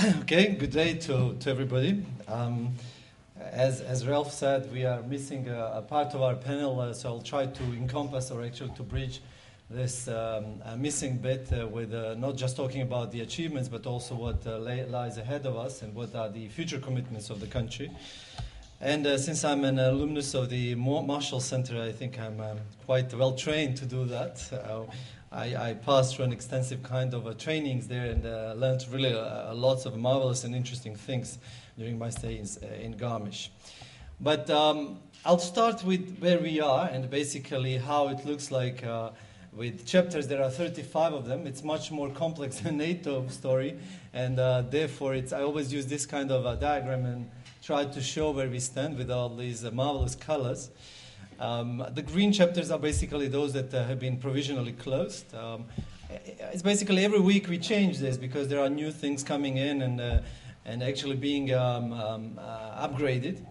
Okay, good day to everybody. As Ralph said, we are missing a part of our panel, so I'll try to encompass or actually to bridge this missing bit with not just talking about the achievements, but also what lies ahead of us and what are the future commitments of the country. And since I'm an alumnus of the Marshal Center, I think I'm quite well trained to do that. I passed through an extensive kind of trainings there and learned really lots of marvelous and interesting things during my stay in Garmisch. But I'll start with where we are and basically how it looks like with chapters. There are 35 of them. It's much more complex than NATO story, and therefore I always use this kind of a diagram and try to show where we stand with all these marvelous colors. The green chapters are basically those that have been provisionally closed. It's basically every week we change this because there are new things coming in and actually being upgraded.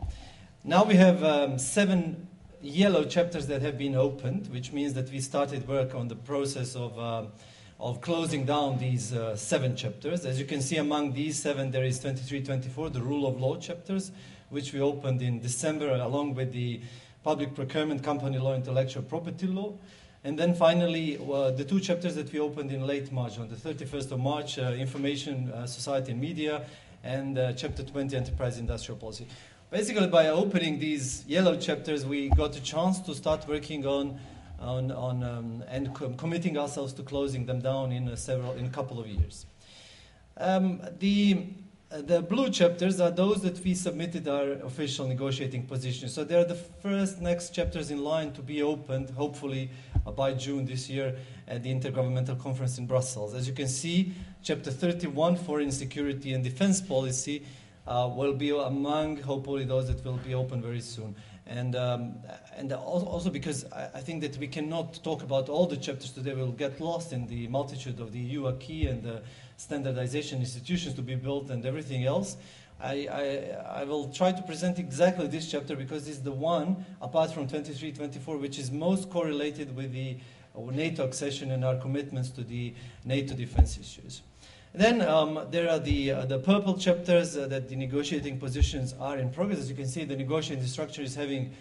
Now we have 7 yellow chapters that have been opened, which means that we started work on the process of closing down these 7 chapters. As you can see, among these 7, there is 23-24, the rule of law chapters, which we opened in December along with the public procurement, company law, intellectual property law. And then finally, the 2 chapters that we opened in late March, on the 31st of March, Information Society and Media, and Chapter 20, Enterprise Industrial Policy. Basically, by opening these yellow chapters, we got a chance to start working on and committing ourselves to closing them down in a couple of years. The blue chapters are those that we submitted our official negotiating positions. So they are the next chapters in line to be opened, hopefully by June this year at the Intergovernmental Conference in Brussels. As you can see, Chapter 31, Foreign Security and Defense Policy, will be among, hopefully, those that will be open very soon. And also because I think that we cannot talk about all the chapters today. We'll get lost in the multitude of the EU acquis and the standardization institutions to be built and everything else. I will try to present exactly this chapter because it's the one, apart from 23-24, which is most correlated with the NATO accession and our commitments to the NATO defense issues. Then there are the purple chapters that the negotiating positions are in progress. As you can see, the negotiating structure is having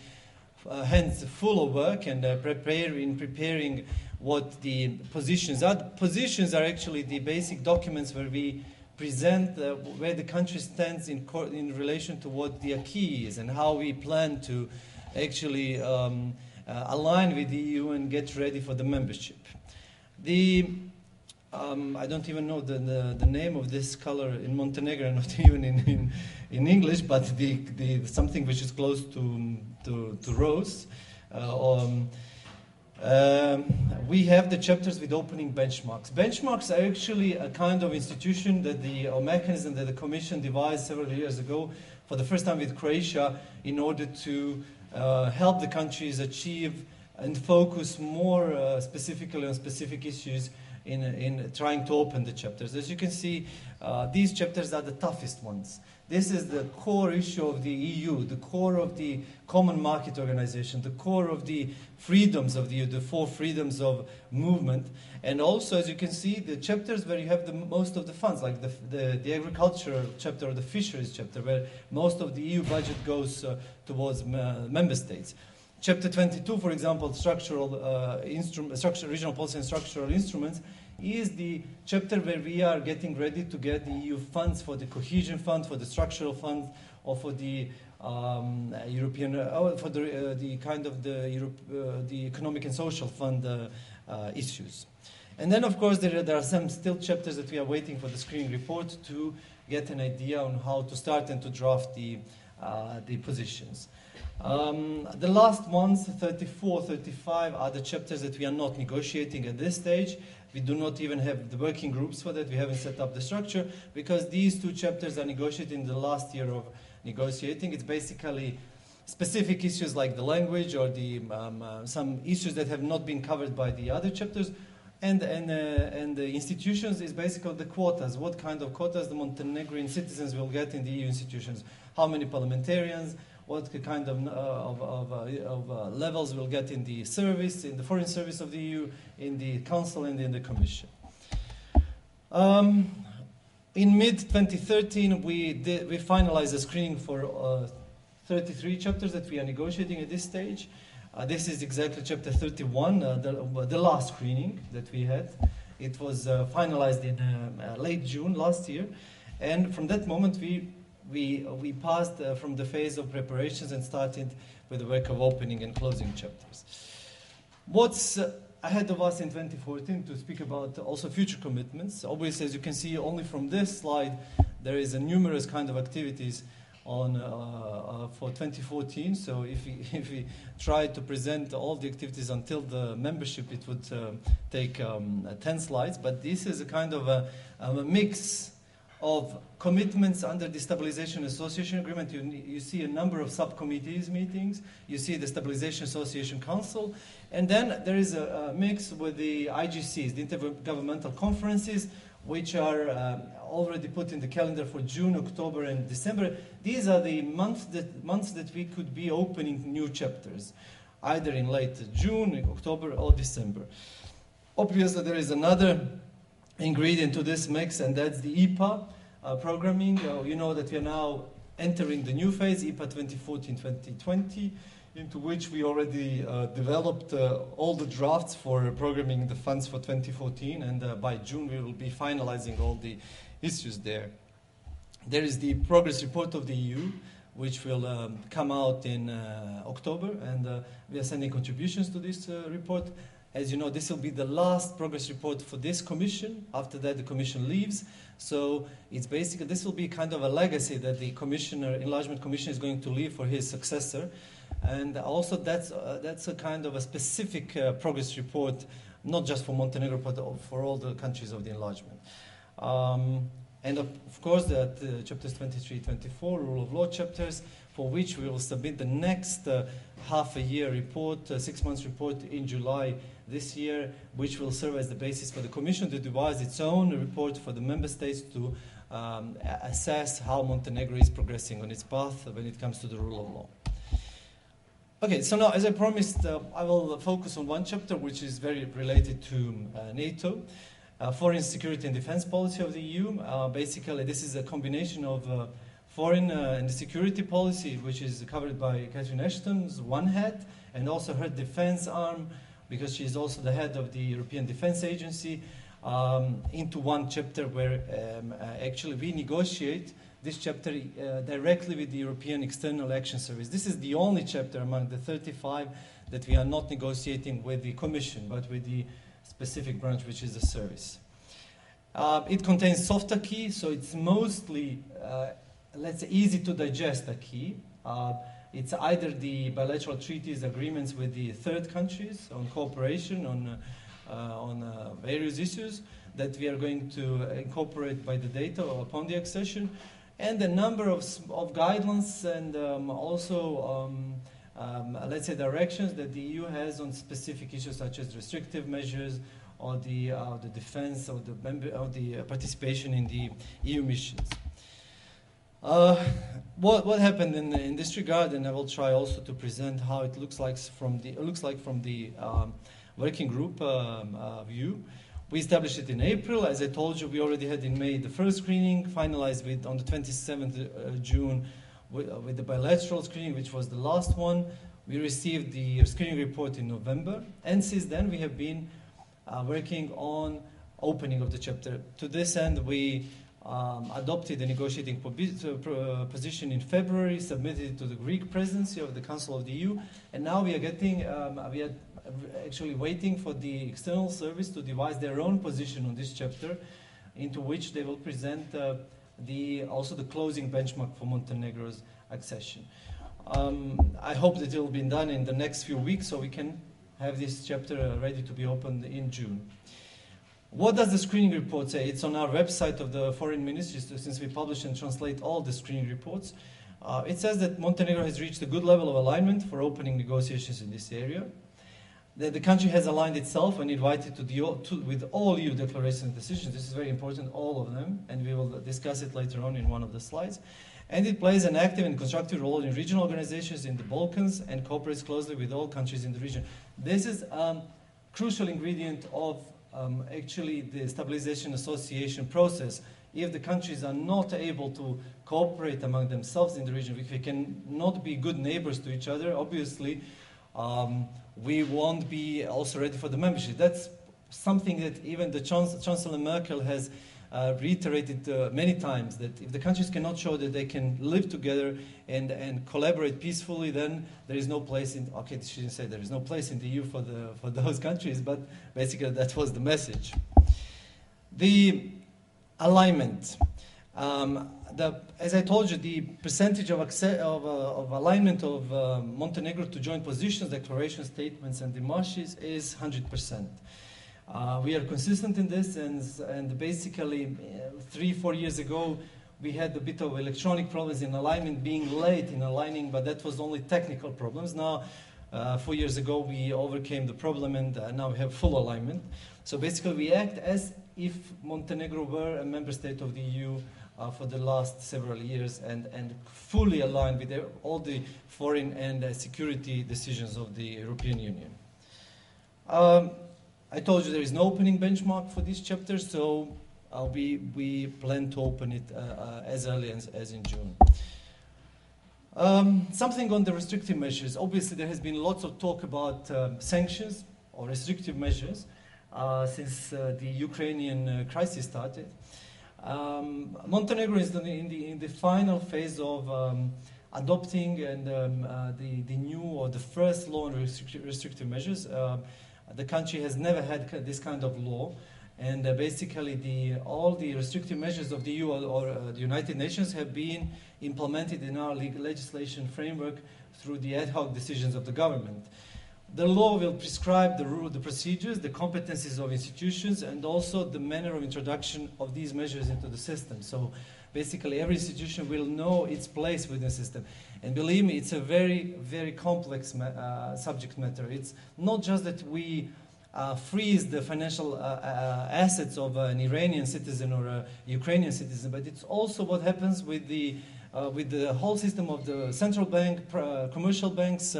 hands full of work and preparing what the positions are. The positions are actually the basic documents where we present where the country stands in relation to what the acquis is and how we plan to actually align with the EU and get ready for the membership. I don't even know the name of this color in Montenegro, not even in English, but the something which is close to rose. We have the chapters with opening benchmarks. Benchmarks are actually a kind of institution or mechanism that the Commission devised several years ago for the first time with Croatia in order to help the countries achieve and focus more specifically on specific issues in trying to open the chapters. As you can see, these chapters are the toughest ones. This is the core issue of the EU, the core of the Common Market Organization, the core of the freedoms of the EU, the 4 freedoms of movement. And also, as you can see, the chapters where you have the most of the funds, like the agricultural chapter or the fisheries chapter, where most of the EU budget goes towards member states. Chapter 22, for example, regional policy and structural instruments, is the chapter where we are getting ready to get the EU funds for the cohesion fund, for the structural fund, or for the European, for the kind of the economic and social fund issues. And then, of course, there are some still chapters that we are waiting for the screening report to get an idea on how to start and to draft the positions. The last ones, 34, 35, are the chapters that we are not negotiating at this stage. We do not even have the working groups for that. We haven't set up the structure because these 2 chapters are negotiated in the last year of negotiating. It's basically specific issues like the language or some issues that have not been covered by the other chapters. And the institutions is basically the quotas. What kind of quotas the Montenegrin citizens will get in the EU institutions? How many parliamentarians? What kind of levels we'll get in the service, in the foreign service of the EU, in the Council and in the Commission. In mid-2013, we finalized the screening for 33 chapters that we are negotiating at this stage. This is exactly chapter 31, the last screening that we had. It was finalized in late June last year. And from that moment, we passed from the phase of preparations and started with the work of opening and closing chapters. What's ahead of us in 2014 to speak about also future commitments? Obviously, as you can see only from this slide, there is a numerous kind of activities on for 2014. So if we try to present all the activities until the membership, it would take 10 slides. But this is a kind of a mix of commitments under the Stabilization Association Agreement. You see a number of subcommittees meetings. You see the Stabilization Association Council. And then there is a mix with the IGCs, the intergovernmental conferences, which are already put in the calendar for June, October, and December. These are the months that we could be opening new chapters, either in late June, October, or December. Obviously, there is another ingredient to this mix, and that's the IPA programming. You know that we are now entering the new phase, IPA 2014-2020, into which we already developed all the drafts for programming the funds for 2014, and by June we will be finalizing all the issues there. There is the progress report of the EU, which will come out in October, and we are sending contributions to this report. As you know, this will be the last progress report for this commission. After that, the commission leaves. So it's basically, this will be kind of a legacy that the enlargement commission is going to leave for his successor. And also that's a kind of a specific progress report, not just for Montenegro, but for all the countries of the enlargement. And of course, the chapters 23, 24, rule of law chapters, for which we will submit the next half a year report, 6 months report in July this year, which will serve as the basis for the Commission to devise its own report for the member states to assess how Montenegro is progressing on its path when it comes to the rule of law. Okay, so now, as I promised, I will focus on one chapter which is very related to NATO, foreign security and defense policy of the EU. Basically, this is a combination of foreign and security policy, which is covered by Catherine Ashton's one head, and also her defense arm, because she is also the head of the European Defense Agency, into one chapter where actually we negotiate this chapter directly with the European External Action Service. This is the only chapter among the 35 that we are not negotiating with the Commission, but with the specific branch, which is the service. It contains soft acquis, so it's mostly, let's say, easy to digest acquis. It's either the bilateral treaties, agreements with the third countries on cooperation on various issues that we are going to incorporate by the data or upon the accession, and a number of guidelines and also let's say directions that the EU has on specific issues such as restrictive measures or the defense or the participation in the EU missions. What happened in this regard, and I will try also to present how it looks like from the working group view. We established it in April. As I told you, we already had in May the first screening, finalized on the 27th June with the bilateral screening, which was the last one. We received the screening report in November, and since then we have been working on opening of the chapter. To this end, we adopted a negotiating position in February, submitted it to the Greek presidency of the Council of the EU, and now we are actually waiting for the external service to devise their own position on this chapter, into which they will present also the closing benchmark for Montenegro's accession. I hope that it will be done in the next few weeks so we can have this chapter ready to be opened in June. What does the screening report say? It's on our website of the Foreign Ministry, since we publish and translate all the screening reports. It says that Montenegro has reached a good level of alignment for opening negotiations in this area. That the country has aligned itself and invited with all EU declarations and decisions. This is very important, all of them, and we will discuss it later on in one of the slides. And it plays an active and constructive role in regional organizations in the Balkans and cooperates closely with all countries in the region. This is a crucial ingredient of actually the Stabilization Association process if the countries are not able to cooperate among themselves in the region, if we can not be good neighbors to each other, obviously we won't be also ready for the membership. That's something that even the Chancellor Merkel has reiterated many times, that if the countries cannot show that they can live together and collaborate peacefully, then there is no place in, okay, she didn't say there is no place in the EU for those countries, but basically that was the message. The alignment. As I told you, the percentage of alignment of Montenegro to joint positions, declarations, statements, and demarches is 100%. We are consistent in this, and basically 3-4 years ago we had a bit of electronic problems in alignment, being late in aligning, but that was only technical problems. Now, 4 years ago we overcame the problem, and now we have full alignment. So basically we act as if Montenegro were a member state of the EU for the last several years, and fully aligned with all the foreign and security decisions of the European Union. I told you there is no opening benchmark for this chapter, so we plan to open it as early as in June. Something on the restrictive measures. Obviously, there has been lots of talk about sanctions or restrictive measures since the Ukrainian crisis started. Montenegro is in the final phase of adopting the new or the first law on restrictive measures. The country has never had this kind of law, and basically all the restrictive measures of the EU or the United Nations have been implemented in our legislation framework through the ad hoc decisions of the government. The law will prescribe the procedures, the competencies of institutions, and also the manner of introduction of these measures into the system. So basically every institution will know its place within the system. And believe me, it's a very, very complex subject matter. It's not just that we freeze the financial assets of an Iranian citizen or a Ukrainian citizen, but it's also what happens with the whole system of the central bank, commercial banks,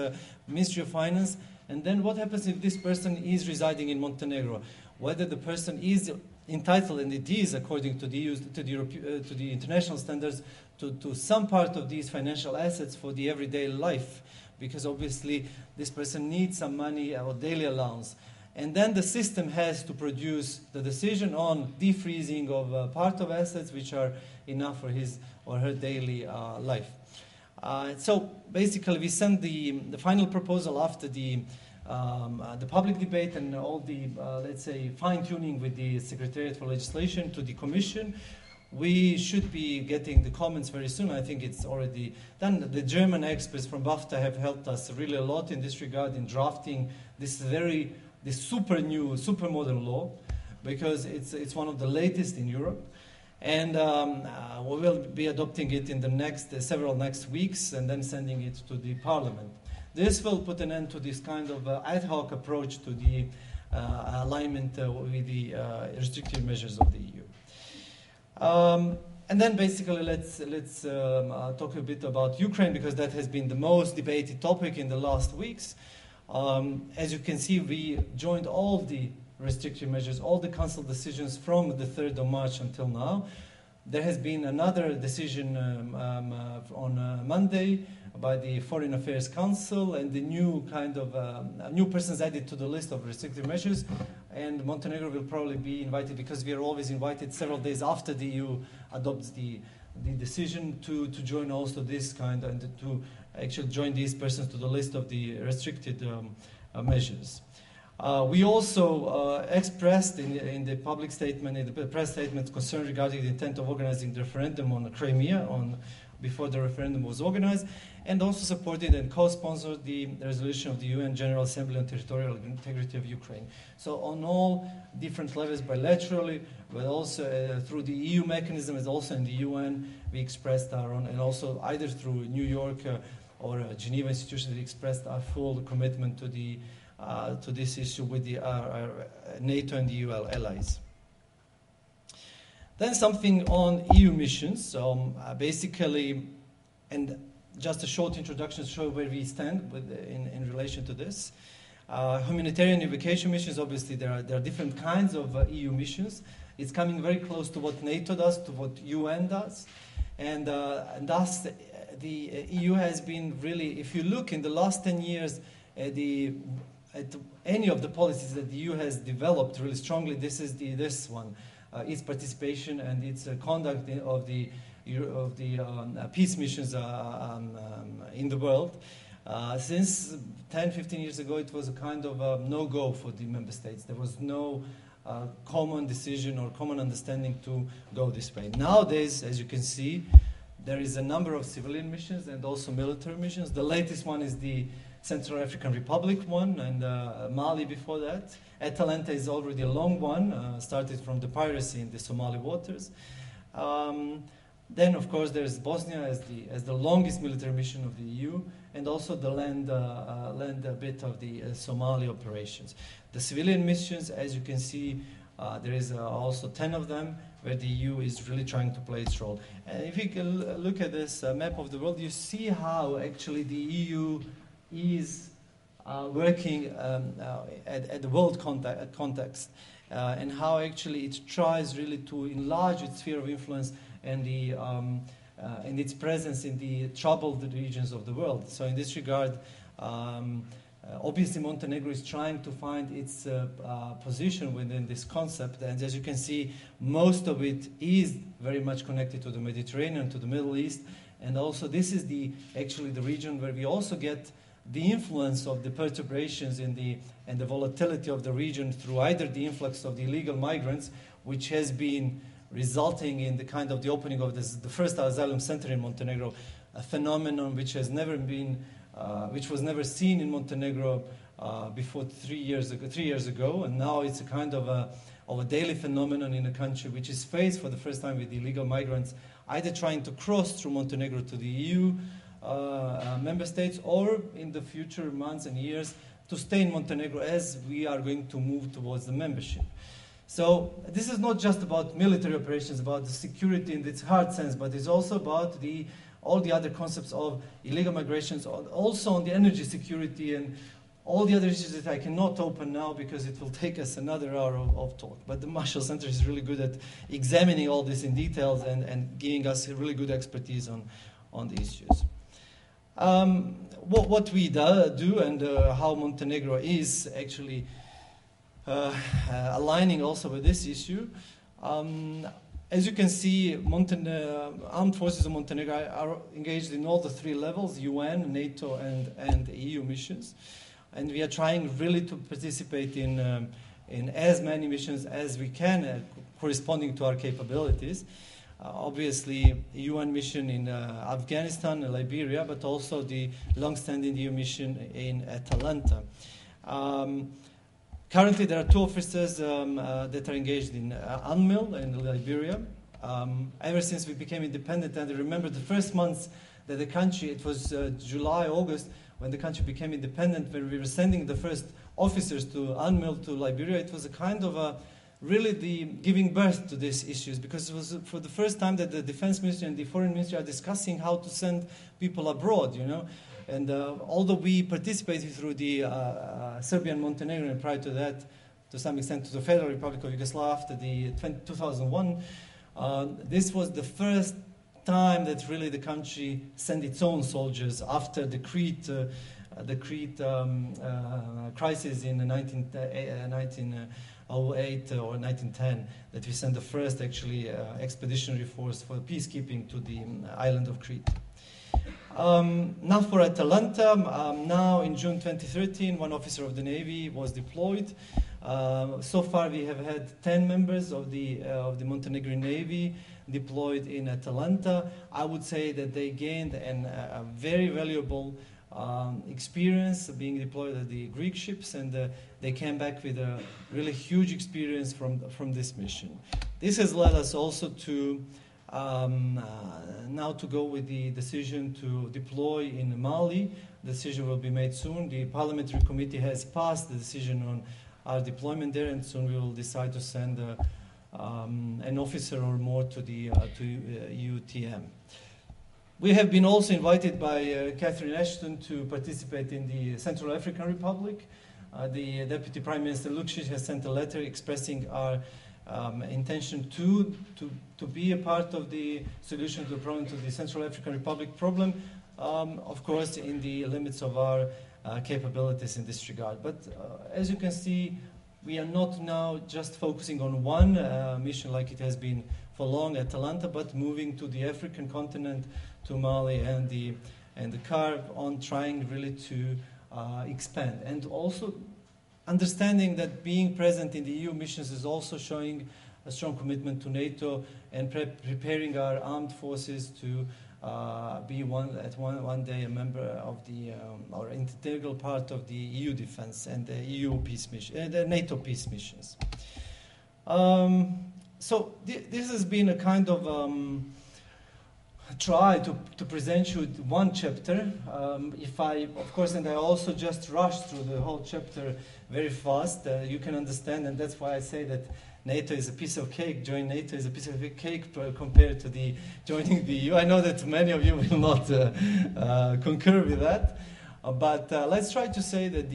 Ministry of Finance, and then what happens if this person is residing in Montenegro, whether the person is entitled, and it is according to the international standards, to some part of these financial assets for the everyday life, because obviously this person needs some money or daily allowance. And then the system has to produce the decision on defreezing of part of assets which are enough for his or her daily life. So basically we send the final proposal after the public debate and all the, let's say, fine-tuning with the Secretariat for Legislation to the Commission. We should be getting the comments very soon. I think it's already done. The German experts from BAFTA have helped us really a lot in this regard in drafting this super new, super modern law, because it's one of the latest in Europe. And we will be adopting it in the several next weeks and then sending it to the Parliament. This will put an end to this kind of ad hoc approach to the alignment with the restrictive measures of the EU. And then basically let's talk a bit about Ukraine, because that has been the most debated topic in the last weeks. As you can see, we joined all the restrictive measures, all the council decisions from the 3rd of March until now. There has been another decision on Monday by the Foreign Affairs Council, and the new kind of new persons added to the list of restrictive measures. And Montenegro will probably be invited, because we are always invited several days after the EU adopts the decision to join also this kind, and to actually join these persons to the list of the restricted measures. We also expressed in the public statement, in the press statement, concern regarding the intent of organizing the referendum on Crimea before the referendum was organized, and also supported and co-sponsored the resolution of the UN General Assembly on territorial integrity of Ukraine. So on all different levels, bilaterally, but also through the EU mechanism, as also in the UN, we expressed our own, and also either through New York or Geneva institutions, we expressed our full commitment to this issue with our NATO and the EU allies. Then something on EU missions. Basically, and just a short introduction to show where we stand in relation to this. Humanitarian evacuation missions, obviously there are different kinds of EU missions, It's coming very close to what NATO does, to what UN does. And thus, the EU has been really, if you look in the last 10 years, at any of the policies that the EU has developed really strongly, this one, its participation and its conduct of the peace missions in the world. Since 10, 15 years ago, it was a kind of a no-go for the member states. There was no common decision or common understanding to go this way. Nowadays, as you can see, there is a number of civilian missions and also military missions. The latest one is the Central African Republic one, and Mali before that. Atalanta is already a long one, started from the piracy in the Somali waters. Then, of course, there's Bosnia as the longest military mission of the EU, and also the land bit of the Somali operations. The civilian missions, as you can see, there is also 10 of them, where the EU is really trying to play its role. And if you can look at this map of the world, you see how actually the EU is working at the world context, and how actually it tries really to enlarge its sphere of influence and its presence in the troubled regions of the world. So in this regard, obviously Montenegro is trying to find its position within this concept, and as you can see, most of it is very much connected to the Mediterranean, to the Middle East, and also this is actually the region where we also get the influence of the perturbations and the volatility of the region through either the influx of the illegal migrants, which has been resulting in the kind of the opening of the first asylum center in Montenegro, a phenomenon which has never been, which was never seen in Montenegro before 3 years ago, and now it's a kind of a daily phenomenon in a country which is faced for the first time with illegal migrants, either trying to cross through Montenegro to the EU member states, or in the future months and years to stay in Montenegro as we are going to move towards the membership. So this is not just about military operations, about the security in its hard sense, but it's also about all the other concepts of illegal migrations, also on the energy security and all the other issues that I cannot open now because it will take us another hour of talk. But the Marshal Center is really good at examining all this in details and giving us a really good expertise on the issues. What we do and how Montenegro is actually aligning also with this issue. As you can see, armed forces of Montenegro are engaged in all the 3 levels, UN, NATO, and EU missions. And we are trying really to participate in as many missions as we can, corresponding to our capabilities. Obviously, UN mission in Afghanistan and Liberia, but also the long-standing EU mission in Atalanta. Currently, there are 2 officers that are engaged in UNMIL in Liberia. Ever since we became independent, and I remember the first months that the country, it was July, August, when the country became independent, when we were sending the first officers to UNMIL to Liberia, it was a kind of really the giving birth to these issues, because it was for the first time that the defense ministry and the foreign ministry are discussing how to send people abroad, you know. And although we participated through the Serbian Montenegro, and prior to that, to some extent, to the Federal Republic of Yugoslavia after the 2001, this was the first time that really the country sent its own soldiers after the Crete crisis in 1908 or 1910, that we sent the first actually expeditionary force for peacekeeping to the island of Crete. Now for Atalanta, now in June 2013, 1 officer of the Navy was deployed. So far we have had 10 members of the Montenegrin Navy deployed in Atalanta. I would say that they gained a very valuable experience being deployed at the Greek ships, and they came back with a really huge experience from this mission. This has led us also to now to go with the decision to deploy in Mali. The decision will be made soon. The parliamentary committee has passed the decision on our deployment there, and soon we will decide to send an officer or more to UTM. We have been also invited by Catherine Ashton to participate in the Central African Republic. The Deputy Prime Minister Lukšić has sent a letter expressing our intention to be a part of the solution to the problem, to the Central African Republic problem, of course in the limits of our capabilities in this regard. But as you can see, we are not now just focusing on one mission like it has been for long, Atalanta, but moving to the African continent, to Mali and the carve on trying really to expand. And also understanding that being present in the EU missions is also showing a strong commitment to NATO and preparing our armed forces to be one day a member of the or integral part of the EU defense and the EU peace mission, the NATO peace missions. So this has been a kind of try to present you one chapter. If I, of course, and I also just rushed through the whole chapter very fast, you can understand, and that's why I say that NATO is a piece of cake. Joining NATO is a piece of cake compared to the joining the EU. I know that many of you will not concur with that, but let's try to say that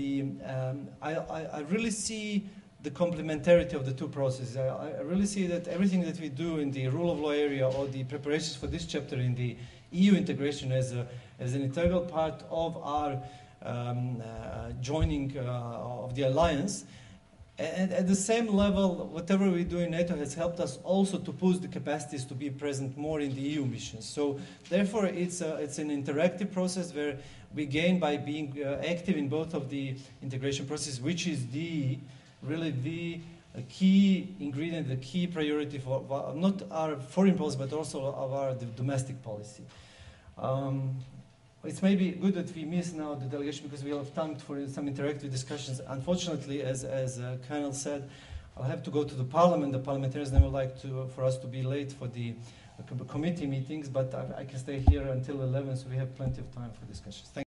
I really see the complementarity of the two processes. I really see that everything that we do in the rule of law area or the preparations for this chapter in the EU integration as an integral part of our joining of the alliance. And at the same level, whatever we do in NATO has helped us also to push the capacities to be present more in the EU missions. So therefore, it's an interactive process where we gain by being active in both of the integration processes, which is really the key ingredient, the key priority for not our foreign policy, but also of our domestic policy. It's maybe good that we miss now the delegation because we will have time for some interactive discussions. Unfortunately, as Colonel said, I'll have to go to the Parliament. The parliamentarians never like for us to be late for the committee meetings, but I can stay here until 11, so we have plenty of time for discussions. Thank you.